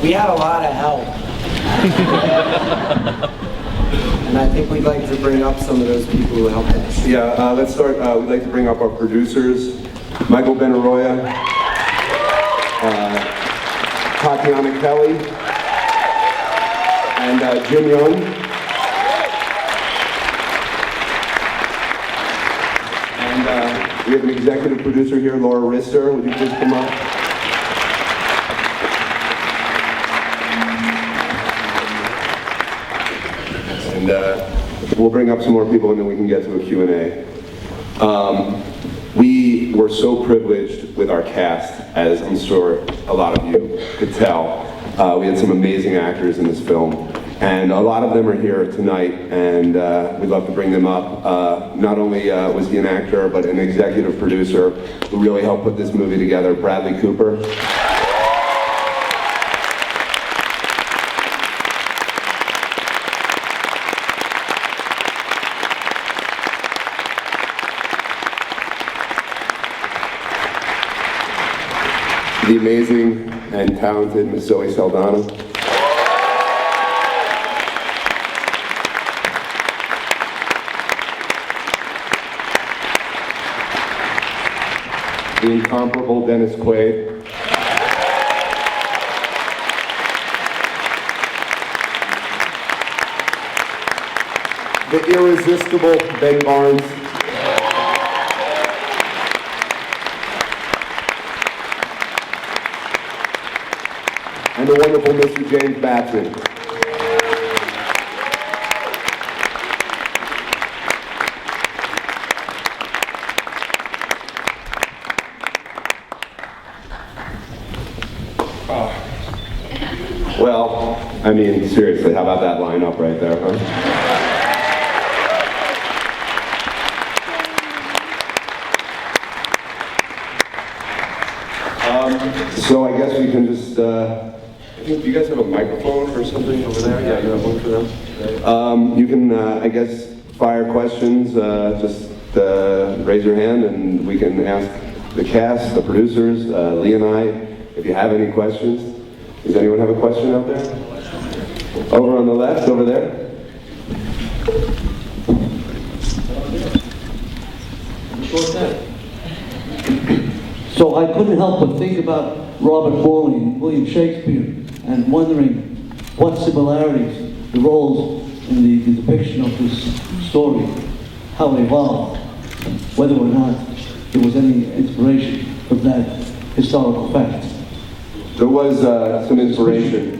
We had a lot of help. And I think we'd like to bring up some of those people who helped us. Yeah, let's start. We'd like to bring up our producers, Michael Benaroya, Tatiana Kelly, and Jim Young. And we have an executive producer here, Laura Rister. Would you please come up? And we'll bring up some more people and then we can get to a Q&A. We were so privileged with our cast, as I'm sure a lot of you could tell. We had some amazing actors in this film, and a lot of them are here tonight, and we'd love to bring them up. Not only was he an actor, but an executive producer who really helped put this movie together, Bradley Cooper. The amazing and talented Miss Zoe Saldana. The incomparable Dennis Quaid. The irresistible Ben Barnes. And the wonderful Mr. James Batson. Well, I mean, seriously, how about that lineup right there, huh? So I guess we can just, do you guys have a microphone or something over there? Yeah, you have one for them? You can, I guess, fire questions, just raise your hand and we can ask the cast, the producers, Lee and I, if you have any questions. Does anyone have a question out there? Over on the left, over there. So I couldn't help but think about Robert Morley and William Shakespeare and wondering what similarities the roles in the depiction of this story, how they evolved, whether or not there was any inspiration from that historical fact. There was some inspiration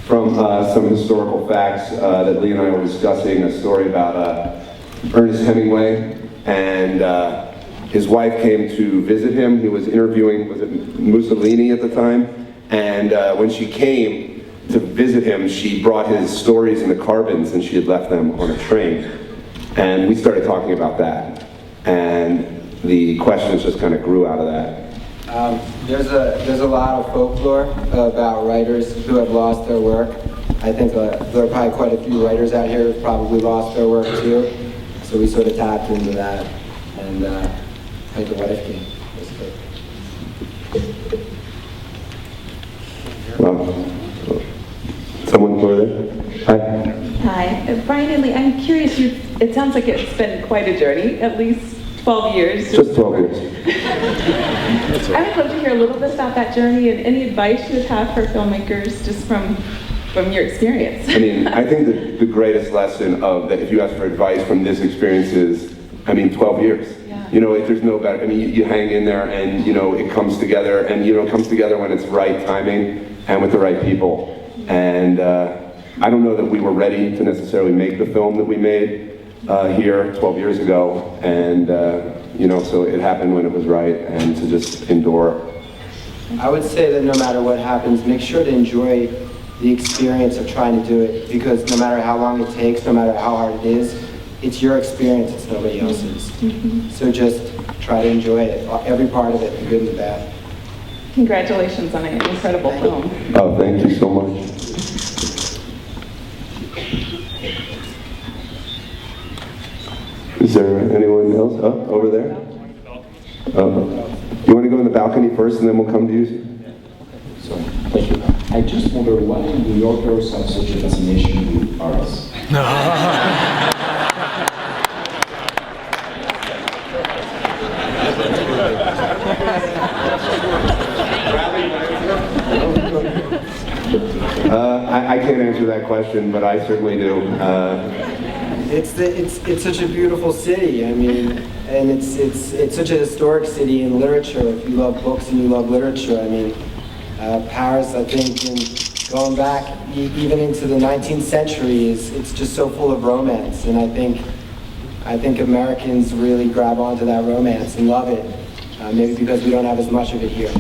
from some historical facts that Lee and I were discussing, a story about Ernest Hemingway, and his wife came to visit him. He was interviewing, was it Mussolini at the time? And when she came to visit him, she brought his stories in the carbons and she had left them on a train. And we started talking about that. And the questions just kind of grew out of that. There's a lot of folklore about writers who have lost their work. I think there are probably quite a few writers out here who've probably lost their work too. So we sort of tapped into that and played the What If game. Someone over there? Hi. Hi, Brian and Lee, I'm curious, it sounds like it's been quite a journey, at least 12 years. Just 12 years. I would love to hear a little bit about that journey and any advice you would have for filmmakers just from your experience. I mean, I think the greatest lesson of that, if you ask for advice from this experience is, 12 years. Yeah. You know, there's no better, you hang in there and, it comes together and, it comes together when it's right timing and with the right people. And I don't know that we were ready to necessarily make the film that we made here 12 years ago. And, so it happened when it was right, and to just endure. I would say that no matter what happens, make sure to enjoy the experience of trying to do it, because no matter how long it takes, no matter how hard it is, it's your experience, it's nobody else's. Mm-hmm. So just try to enjoy it, every part of it, the good and the bad. Congratulations on an incredible film. Oh, thank you so much. Is there anyone else? Oh, over there? You want to go in the balcony first and then we'll come to you? Sorry. Thank you. I just wonder why New Yorkers have such a fascination with artists. I can't answer that question, but I certainly do. It's such a beautiful city. I mean, and it's such a historic city in literature. If you love books and you love literature, I mean, Paris, I think, going back even into the 19th century, it's just so full of romance. And I think Americans really grab onto that romance and love it. Maybe because we don't have as much of it here.